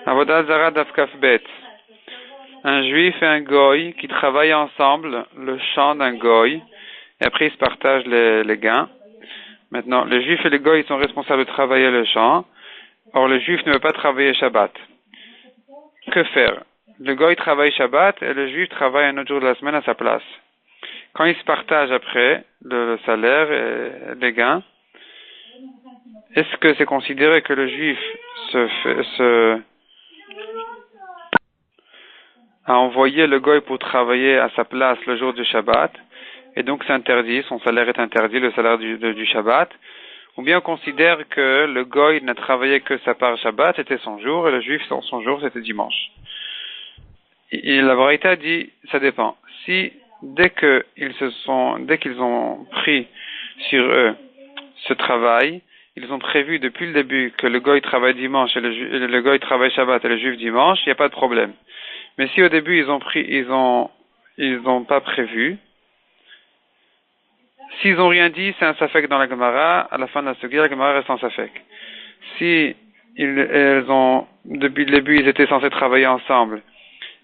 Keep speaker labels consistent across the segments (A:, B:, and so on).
A: Avodat Zara Daf Kaf Bet. Un juif et un goy qui travaillent ensemble le champ d'un goy et après ils se partagent les gains. Maintenant, le juif et le goy sont responsables de travailler le champ. Or, le juif ne veut pas travailler Shabbat. Que faire? Le goy travaille Shabbat et le juif travaille un autre jour de la semaine à sa place. Quand ils se partagent après le salaire et les gains, est-ce que c'est considéré que le juif a envoyé le goy pour travailler à sa place le jour du Shabbat, et donc c'est interdit, son salaire est interdit, le salaire du Shabbat, ou bien on considère que le goy n'a travaillé que sa part Shabbat, c'était son jour, et le juif, son jour, c'était dimanche. Et la Braïta dit, ça dépend. Si, dès qu'ils ont pris sur eux ce travail, ils ont prévu depuis le début que le goy travaille dimanche et le goy travaille Shabbat et le juif dimanche, il n'y a pas de problème. Mais si au début ils ont pas prévu, s'ils ont rien dit, c'est un safek dans la Gemara. À la fin de la Sugia, la Gemara reste en safek. Si depuis le début, ils étaient censés travailler ensemble,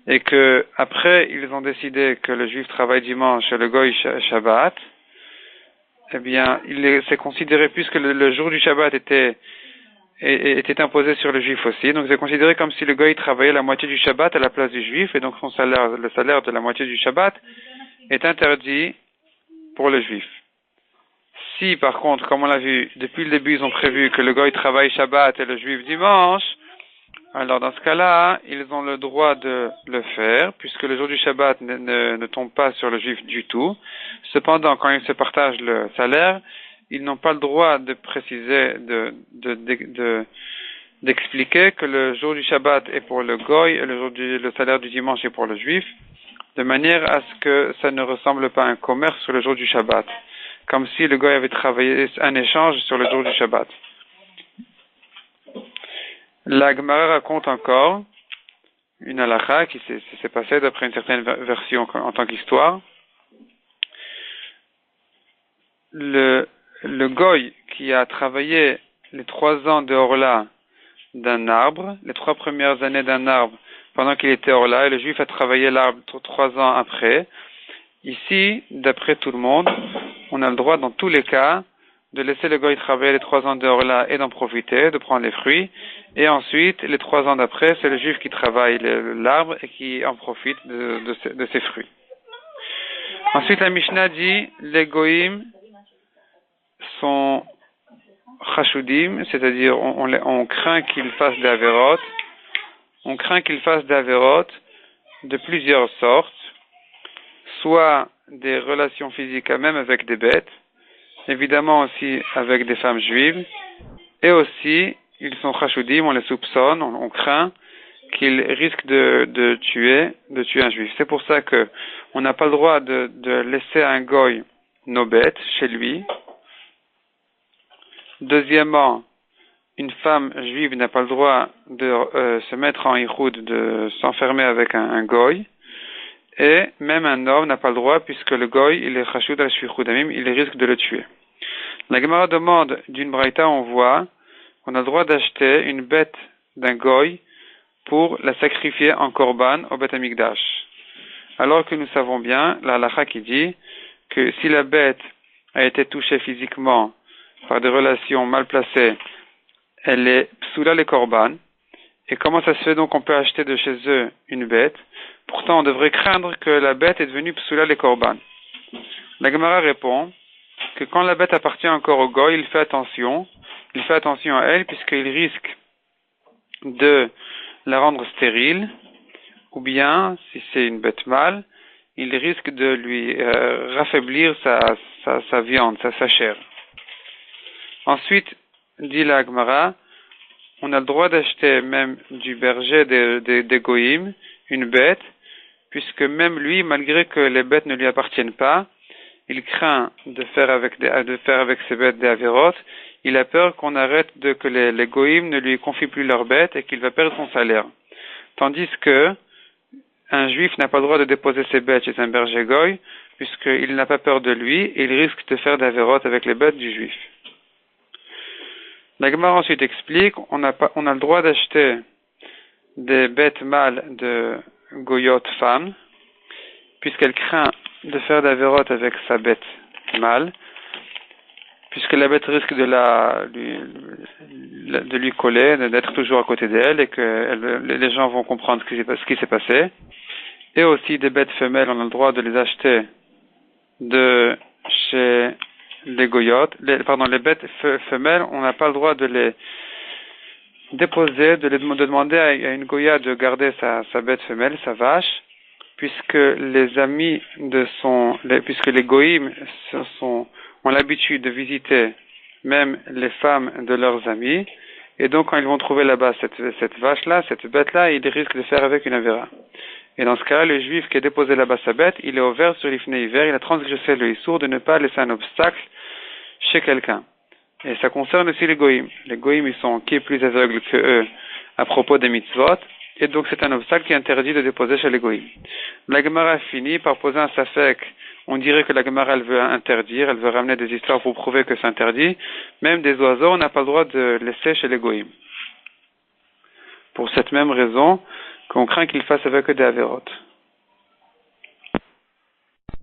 A: et que après ils ont décidé que le juif travaille dimanche et le goy Shabbat, eh bien, c'est considéré, puisque le jour du Shabbat était imposé sur le juif aussi, donc c'est considéré comme si le goy travaillait la moitié du Shabbat à la place du juif, et donc le salaire de la moitié du Shabbat est interdit pour le juif. Si par contre, comme on l'a vu, depuis le début ils ont prévu que le goy travaille Shabbat et le juif dimanche, alors dans ce cas-là, ils ont le droit de le faire, puisque le jour du Shabbat ne tombe pas sur le juif du tout. Cependant, quand ils se partagent le salaire, ils n'ont pas le droit de préciser, d'expliquer que le jour du Shabbat est pour le goy et le salaire du dimanche est pour le juif, de manière à ce que ça ne ressemble pas à un commerce sur le jour du Shabbat, comme si le goy avait travaillé un échange sur le jour du Shabbat. La Gemara raconte encore une halakha qui s'est passée d'après une certaine version en tant qu'histoire. Le goy qui a travaillé les 3 ans de Orla d'un arbre, les 3 premières années d'un arbre pendant qu'il était Orla, et le juif a travaillé l'arbre 3 ans après. Ici, d'après tout le monde, on a le droit dans tous les cas de laisser le goy travailler les 3 ans de Orla et d'en profiter, de prendre les fruits. Et ensuite, les 3 ans d'après, c'est le juif qui travaille l'arbre et qui en profite de ses fruits. Ensuite, la Mishnah dit, les goïms sont chashudim, c'est-à-dire on craint qu'ils fassent des avérotes. On craint qu'ils fassent des avérotes de plusieurs sortes, soit des relations physiques même avec des bêtes, évidemment aussi avec des femmes juives, et aussi ils sont chashudim, on les soupçonne, on craint qu'ils risquent de tuer un juif. C'est pour ça que on n'a pas le droit de laisser un goy nos bêtes chez lui. Deuxièmement, une femme juive n'a pas le droit de se mettre en iroud, de s'enfermer avec un goy. Et même un homme n'a pas le droit, puisque le goy, il est chashud al shvichudamim, il risque de le tuer. La Gemara demande d'une braïta, on voit qu'on a le droit d'acheter une bête d'un goy pour la sacrifier en korban au Beth Amikdash. Alors que nous savons bien, la halakha qui dit que si la bête a été touchée physiquement par des relations mal placées, elle est psoula les korban. Et comment ça se fait donc qu'on peut acheter de chez eux une bête? Pourtant, on devrait craindre que la bête est devenue psoula les korban. La Gemara répond que quand la bête appartient encore au goy, il fait attention à elle, puisqu'il risque de la rendre stérile, ou bien, si c'est une bête mâle, il risque de lui raffaiblir sa viande, sa chair. Ensuite, dit la Gemara, on a le droit d'acheter même du berger des goïms une bête, puisque même lui, malgré que les bêtes ne lui appartiennent pas, il craint de faire avec ses bêtes des avérotes. Il a peur qu'on arrête que les goïms ne lui confient plus leurs bêtes et qu'il va perdre son salaire. Tandis que un juif n'a pas le droit de déposer ses bêtes chez un berger goï, puisqu'il n'a pas peur de lui et il risque de faire des avérotes avec les bêtes du juif. La Gemara ensuite explique, on a le droit d'acheter des bêtes mâles de goyot femmes, puisqu'elle craint de faire d'avérote avec sa bête mâle, puisque la bête risque de lui coller, d'être toujours à côté d'elle, et que les gens vont comprendre ce qui s'est passé. Et aussi des bêtes femelles, on a le droit de les acheter de chez les goyotes. Les bêtes femelles, on n'a pas le droit de les déposer, de demander à une goya de garder sa bête femelle, sa vache, puisque puisque les goïms ont l'habitude de visiter même les femmes de leurs amis, et donc quand ils vont trouver là-bas cette vache-là, cette bête-là, ils risquent de faire avec une avéra. Et dans ce cas-là, le juif qui a déposé là-bas sa bête, il est ouvert sur l'ifné hiver, il a transgressé le issour de ne pas laisser un obstacle chez quelqu'un. Et ça concerne aussi les goïms. Les goïms, ils sont qui est plus aveugles que eux à propos des mitzvot, et donc c'est un obstacle qui est interdit de déposer chez les goïms. La Gemara finit par poser un safek. On dirait que la Gemara, elle veut interdire, elle veut ramener des histoires pour prouver que c'est interdit. Même des oiseaux, on n'a pas le droit de laisser chez les goïms. Pour cette même raison, qu'on craint qu'ils fassent avec des avérotes.